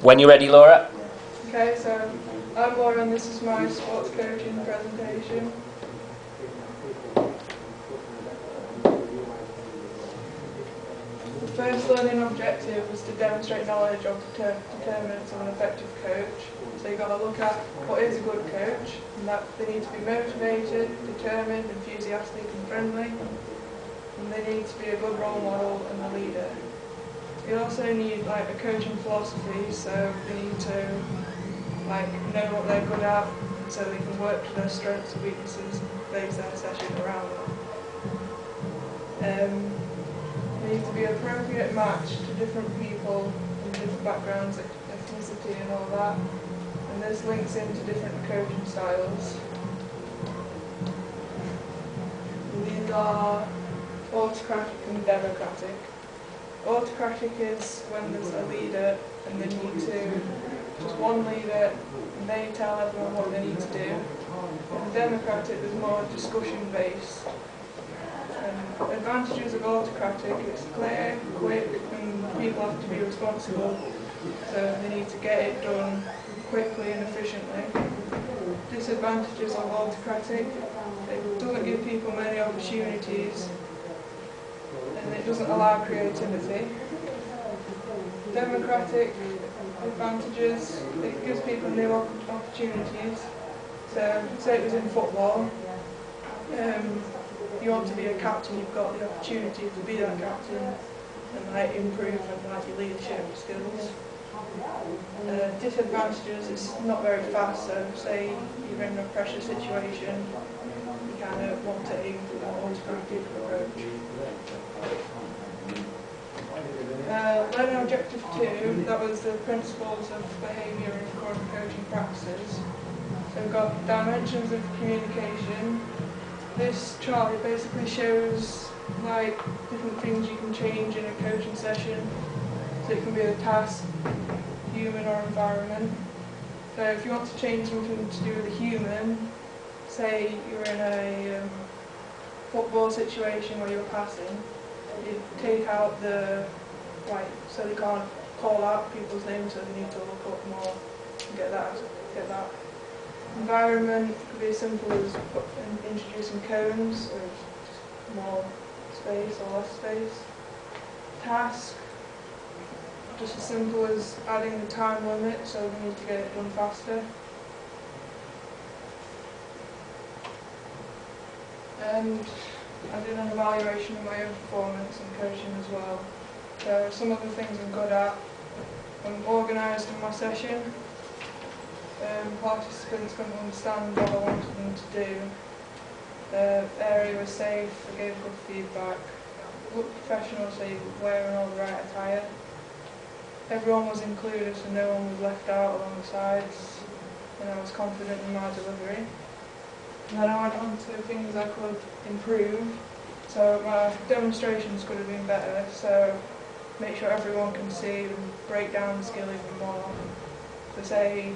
When you're ready, Laura. Okay, so I'm Laura and this is my sports coaching presentation. The first learning objective was to demonstrate knowledge of determinants of an effective coach. So you've got to look at what is a good coach, and that they need to be motivated, determined, enthusiastic and friendly, and they need to be a good role model and a leader. You also need like a coaching philosophy, so they need to know what they're good at, so they can work to their strengths and weaknesses, base their session around them. They need to be an appropriate match to different people from different backgrounds, ethnicity and all that. And this links into different coaching styles. And these are autocratic and democratic. Autocratic is when there's a leader and they need to, just one leader, and they tell everyone what they need to do. And democratic is more discussion based. And advantages of autocratic, it's clear, quick, and people have to be responsible, so they need to get it done quickly and efficiently. Disadvantages of autocratic, it doesn't give people many opportunities, and it doesn't allow creativity. Democratic advantages, it gives people new opportunities. So, say it was in football, if you want to be a captain, you've got the opportunity to be that captain and improve on your leadership skills. Disadvantages, it's not very fast, so say you're in a pressure situation, you kind of want to aim for that autocratic approach. Learning objective 2, that was the principles of behaviour in current coaching practices. So we've got dimensions of communication. This chart basically shows different things you can change in a coaching session. So it can be a task, human or environment. So if you want to change something to do with a human, say you're in a football situation where you're passing, you take out the, so they can't call out people's names, so they need to look up more and get that. Environment could be as simple as introducing cones, or just more space or less space. Task, just as simple as adding the time limit, so we need to get it done faster. And I did an evaluation of my own performance and coaching as well. So some of the things I'm good at, I'm organised in my session. Participants couldn't understand what I wanted them to do. The area was safe, I gave good feedback. Looked professional, so you were wearing all the right attire. Everyone was included, so no one was left out along the sides, and I was confident in my delivery. And then I went on to things I could improve. So my demonstrations could have been better, so make sure everyone can see and break down the skill even more. So say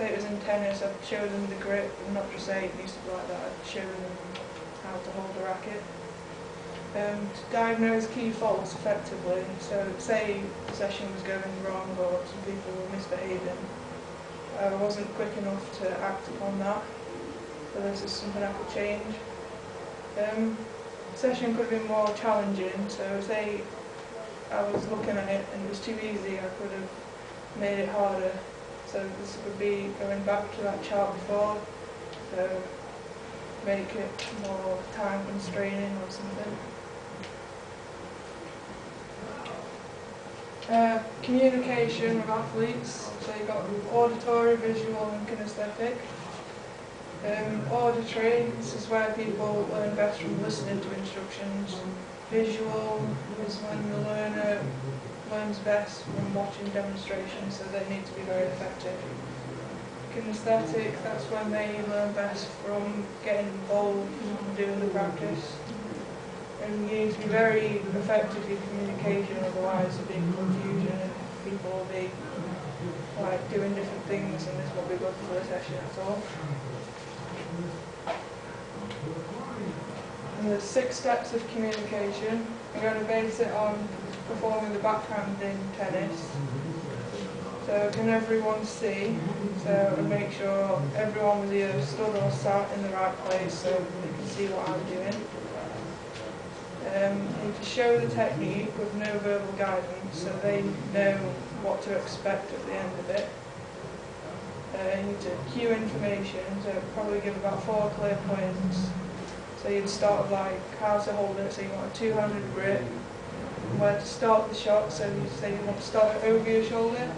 it was in tennis, I'd show them the grip and not just say it needs to be like that, I'd show them how to hold the racket. To diagnose key faults effectively, so say the session was going wrong or some people were misbehaving, I wasn't quick enough to act upon that, so this is something I could change. Session could have been more challenging, so say I was looking at it and it was too easy, I could have made it harder. So this would be going back to that chart before, so make it more time constraining or something. Communication with athletes, so you've got auditory, visual and kinesthetic. Auditory, this is where people learn best from listening to instructions. Visual is when the learner learns best from watching demonstrations, so they need to be very effective. Kinesthetic, that's when they learn best from getting involved and doing the practice. And you need to be very effective in communication, otherwise there'll be confusion and people will be doing different things and this won't be good for the session at all. And there's 6 steps of communication. I'm going to base it on performing the backhand in tennis. So can everyone see? So and make sure everyone was either stood or sat in the right place so they can see what I'm doing. You need to show the technique with no verbal guidance so they know what to expect at the end of it. You need to cue information, so probably give about 4 clear points. So you'd start with like how to hold it, so you want a two-handed grip, where to start the shot, so you say you want to start it over your shoulder,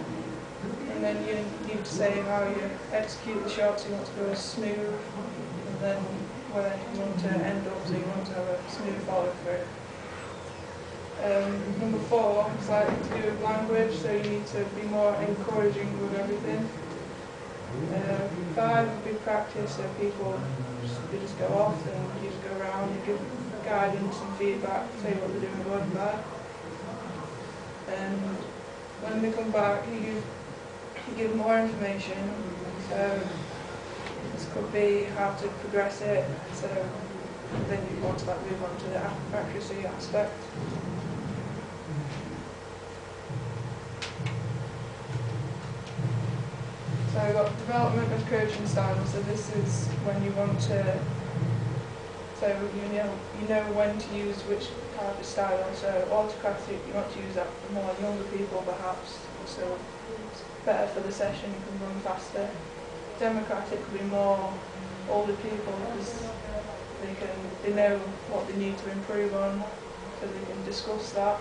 and then you need to say how you execute the shot, so you want to go smooth, and then where you want to end up, so you want to have a smooth follow through. Number 4 is like to do with language, so you need to be more encouraging with everything. 5 would be practice, so people just go off and you just go around and give guidance and feedback, say what they're doing good and bad. And when they come back, you give more information. So this could be how to progress it. So then you want to move on to the accuracy aspect. So I've got development of coaching styles. So this is when you want to, so you know when to use which type of style. So autocratic, you want to use that for more younger people perhaps. So it's better for the session, you can run faster. Democratic would be more older people because they know what they need to improve on, so they can discuss that.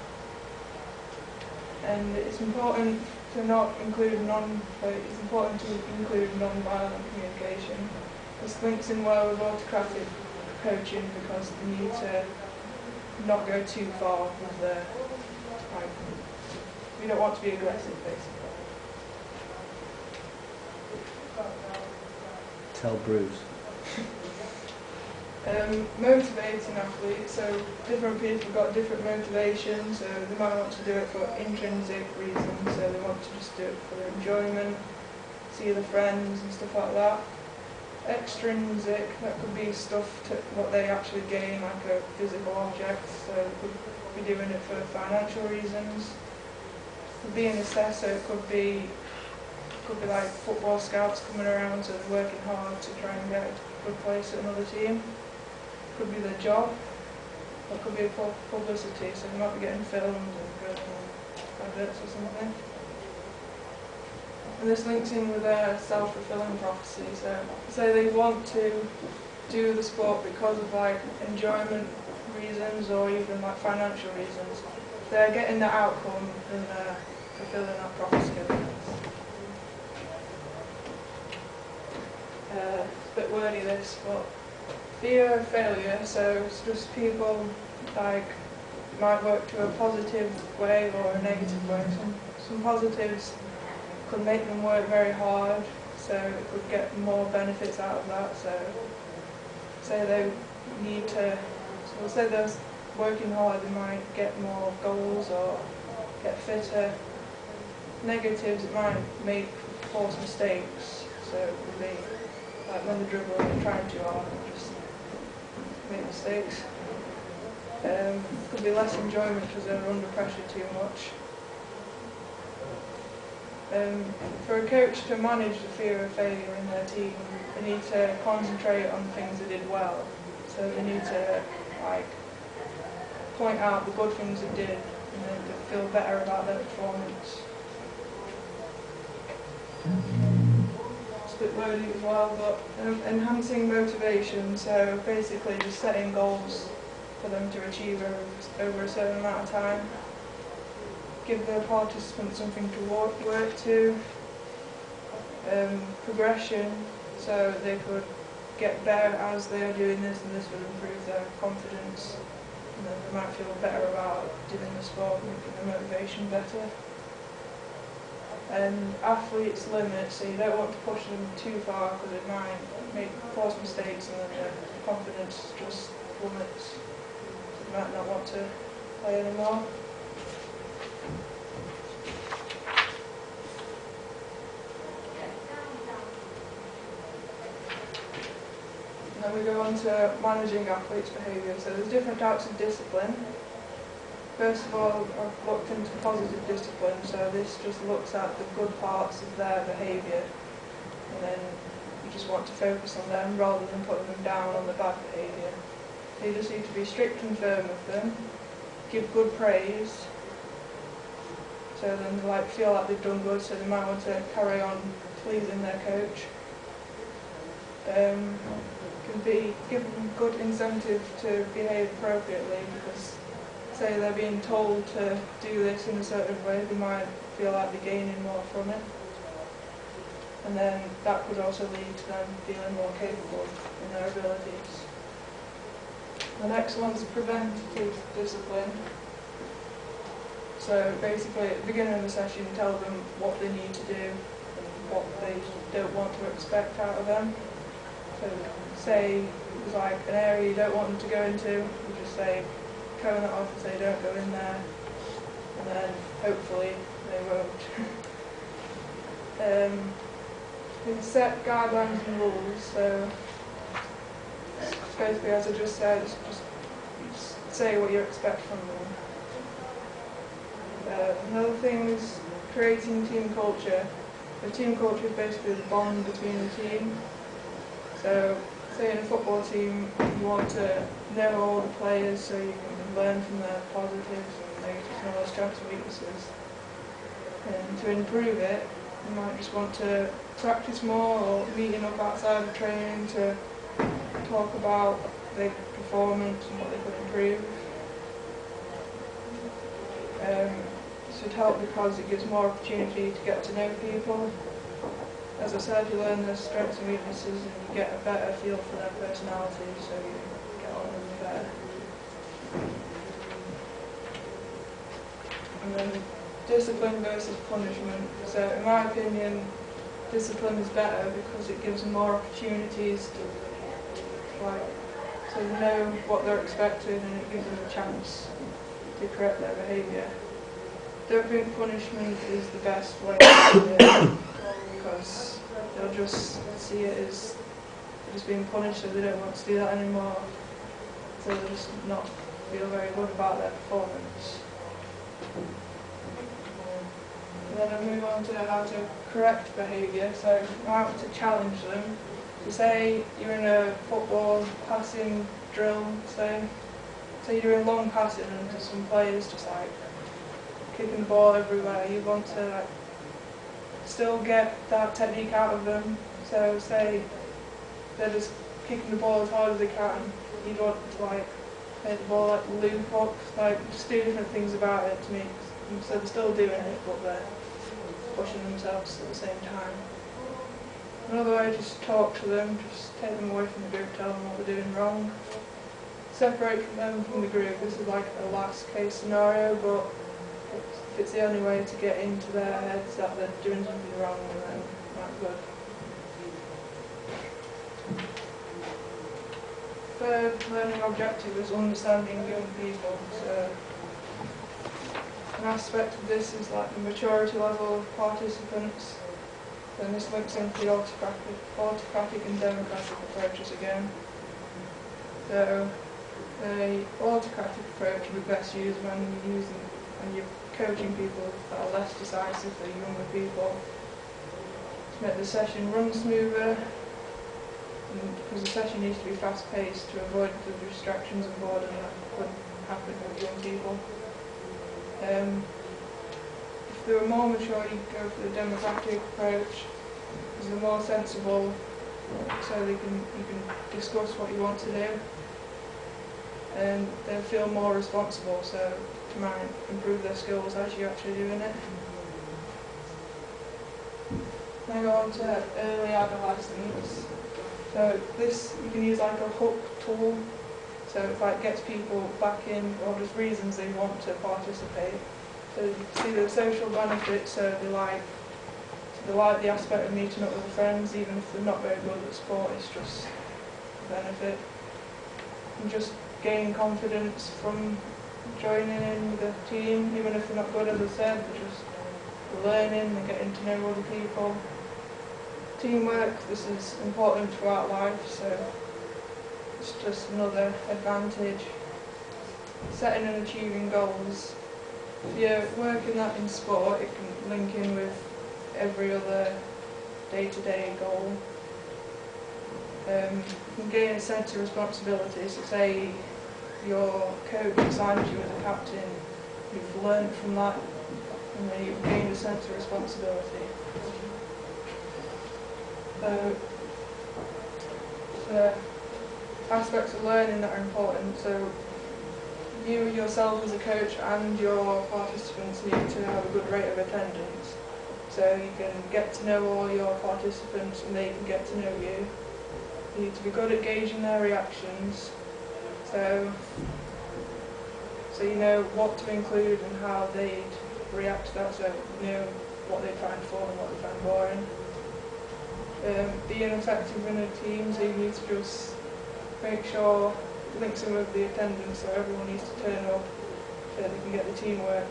And it's important to not include it's important to include non-violent communication. This links in well with autocratic coaching because they need to not go too far with the, we don't want to be aggressive basically. Tell Bruce. Motivating athletes, so different people have got different motivations, so they might want to do it for intrinsic reasons, so they want to just do it for their enjoyment, see their friends and stuff like that. Extrinsic, that could be stuff to what they actually gain, like a physical object, so they could be doing it for financial reasons. Being assessed, so it could be like football scouts coming around, so they're working hard to try and get a good place at another team. Could be their job, or it could be publicity, so they might be getting filmed and going on adverts or something. And this links in with their self-fulfilling prophecy, so say they want to do the sport because of like enjoyment reasons or even like financial reasons. They're getting the outcome and they're fulfilling that prophecy. It's a bit wordy this, but fear of failure, so it's just people like might work to a positive way or a negative way. Some positives could make them work very hard, so it could get more benefits out of that. So say they need to, so say they're working hard, they might get more goals or get fitter. Negatives, it might make force mistakes, so it could be like when they're dribbling and trying too hard and just make mistakes. Could be less enjoyment because they're under pressure too much. For a coach to manage the fear of failure in their team, they need to concentrate on the things they did well. So they need to like point out the good things they did and then to feel better about their performance. It's a bit wordy as well, but enhancing motivation, so basically just setting goals for them to achieve over a certain amount of time. Give the participants something to work to. Progression, so they could get better as they are doing this, and this would improve their confidence, and then they might feel better about doing the sport, making their motivation better. And athletes' limits, so you don't want to push them too far because it might make false mistakes and then their confidence just plummets. So they might not want to play anymore. And then we go on to managing athletes' behaviour. So there's different types of discipline. first of all, I've looked into positive discipline, so this just looks at the good parts of their behaviour, and then you just want to focus on them rather than putting them down on the bad behaviour. So you just need to be strict and firm with them, give good praise, so then they feel like they've done good, so they might want to carry on pleasing their coach. Give them good incentive to behave appropriately, because say they're being told to do this in a certain way, they might feel like they're gaining more from it, and then that could also lead to them feeling more capable in their abilities. The next one's preventative discipline. So basically at the beginning of the session tell them what they need to do and what they don't want to expect out of them. So say there's like an area you don't want them to go into, you just say, cone it off and say don't go in there, and then hopefully they won't. You can set guidelines and rules, so basically as I just said, just say what you expect from them. Another thing is creating team culture. The team culture is basically the bond between the team. So, say in a football team, you want to know all the players so you can learn from their positives and negatives and all their strengths and weaknesses. And to improve it, you might just want to practice more or meeting up outside of training to talk about their performance and what they could improve. This would help because it gives more opportunity to get to know people. As I said, you learn their strengths and weaknesses and you get a better feel for their personality, so you get on with them better. And then discipline versus punishment. So in my opinion, discipline is better because it gives them more opportunities to so they know what they're expecting and it gives them a chance to correct their behaviour. I don't think punishment is the best way to do it, because they'll just see it as just being punished, so they don't want to do that anymore, so they'll just not feel very good about their performance. And then I'll move on to how to correct behaviour. So you might want to challenge them. So say you're in a football passing drill, say you're doing long passing and there's some players just kicking the ball everywhere. You want to still get that technique out of them. So say they're just kicking the ball as hard as they can. You want to make the ball loop up, just do different things about it to make so they're still doing it, but they're pushing themselves at the same time. Another way, just talk to them, just take them away from the group, tell them what they're doing wrong. Separate them from the group. This is like a last case scenario, but if it's the only way to get into their heads that they're doing something wrong, then that's good. Third learning objective is understanding young people. So an aspect of this is the maturity level of participants. Then this links into the autocratic and democratic approaches again. So the autocratic approach would be best used when you're coaching people that are less decisive, the younger people, to make the session run smoother, because the session needs to be fast paced to avoid the distractions and boredom that could happen with young people. If they were more mature, you go for the democratic approach, because they're more sensible, so you can discuss what you want to do, and they feel more responsible, so to might improve their skills as you're actually doing it. Then go on to early adolescence. So this you can use a hook tool, so it gets people back in, or just reasons they want to participate. So you see the social benefits, so they like the aspect of meeting up with friends, even if they're not very good at sport, it's just a benefit. And just gain confidence from joining in with a team, even if they're not good, as I said, they're just learning and getting to know other people. Teamwork, this is important throughout life, so it's just another advantage. setting and achieving goals. If you're working that in sport, it can link in with every other day-to-day goal. You can gain a sense of responsibility, so say your coach assigns you as a captain, you've learned from that, and then you've gained a sense of responsibility. So aspects of learning that are important. So you yourself as a coach and your participants need to have a good rate of attendance. So you can get to know all your participants and they can get to know you. You need to be good at gauging their reactions. So you know what to include and how they'd react to that, so you know what they find fun and what they find boring. Being effective in a team, so you need to just make sure it links in with the attendance, so everyone needs to turn up so they can get the teamwork.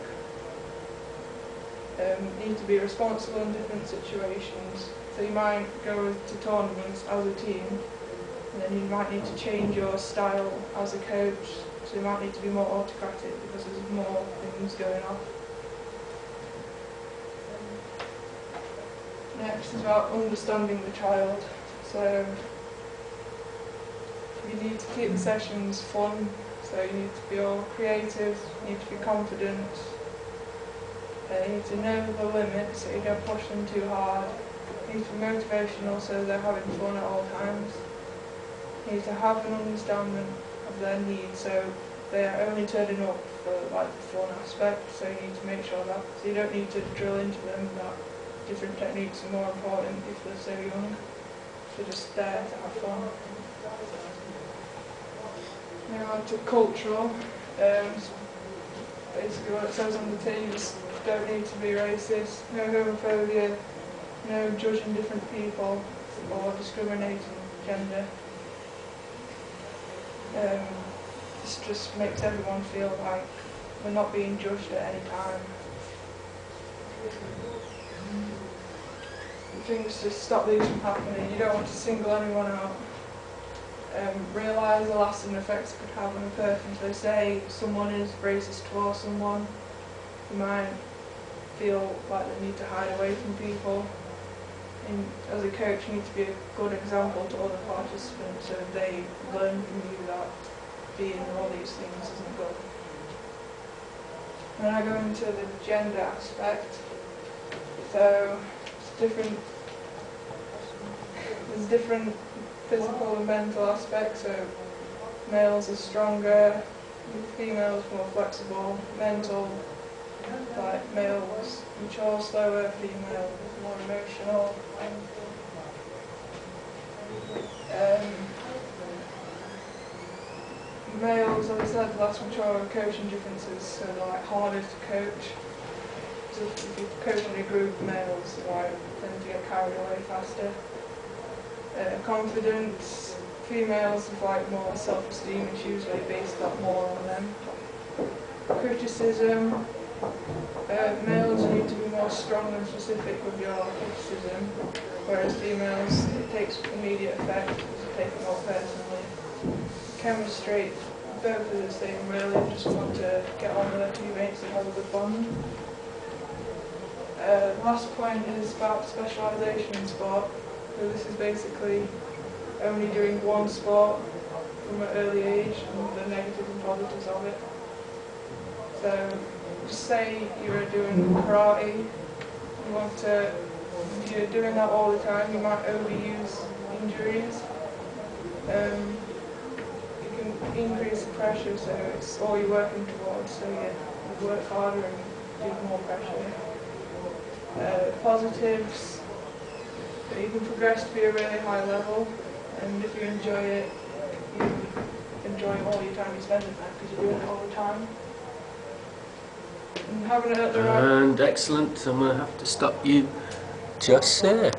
You need to be responsible in different situations, so you might go to tournaments as a team, and then you might need to change your style as a coach, so you might need to be more autocratic because there's more things going on. Next is about understanding the child. So you need to keep the sessions fun, so you need to be all creative, you need to be confident, you need to know the limits so you don't push them too hard, you need to be motivational so they're having fun at all times, you need to have an understanding of their needs, so they are only turning up for like the fun aspect, so you need to make sure that, so you don't need to drill into them that different techniques are more important if they're so young. They're just there to have fun. Now on to cultural. Basically what it says on the tin, you just don't need to be racist, no homophobia, no judging different people or discriminating gender. This just makes everyone feel like we're not being judged at any time. Things to stop these from happening. You don't want to single anyone out. Realise the lasting effects it could have on a person. So say someone is racist towards someone, you might feel like they need to hide away from people. And as a coach, you need to be a good example to other participants so they learn from you that being all these things isn't good. And then I go into the gender aspect. So there's different physical and mental aspects, so males are stronger, females more flexible, mental, like males mature slower, female more emotional. Males, as I said, less mature coaching differences, so they're like harder to coach. So if you coach in a group of males, they might tend to get carried away faster. Confidence, females have like more self-esteem, it's usually based a lot more on them. Criticism, males need to be more strong and specific with your criticism, whereas females, it takes immediate effect because you take it more personally. Chemistry, both are the same really, just want to get on with their teammates and have a good bond. Last point is about specialisation in sport. So this is basically only doing one sport from an early age and the negatives and positives of it. So just say you're doing karate, you're doing that all the time, you might overuse injuries. You can increase the pressure, so it's all you're working towards, so you work harder and do more pressure. Positives, you can progress to be a really high level, and if you enjoy it, you enjoy all your time you spend in that because you're doing it all the time. And having it at the right... And excellent, I'm going to have to stop you just there.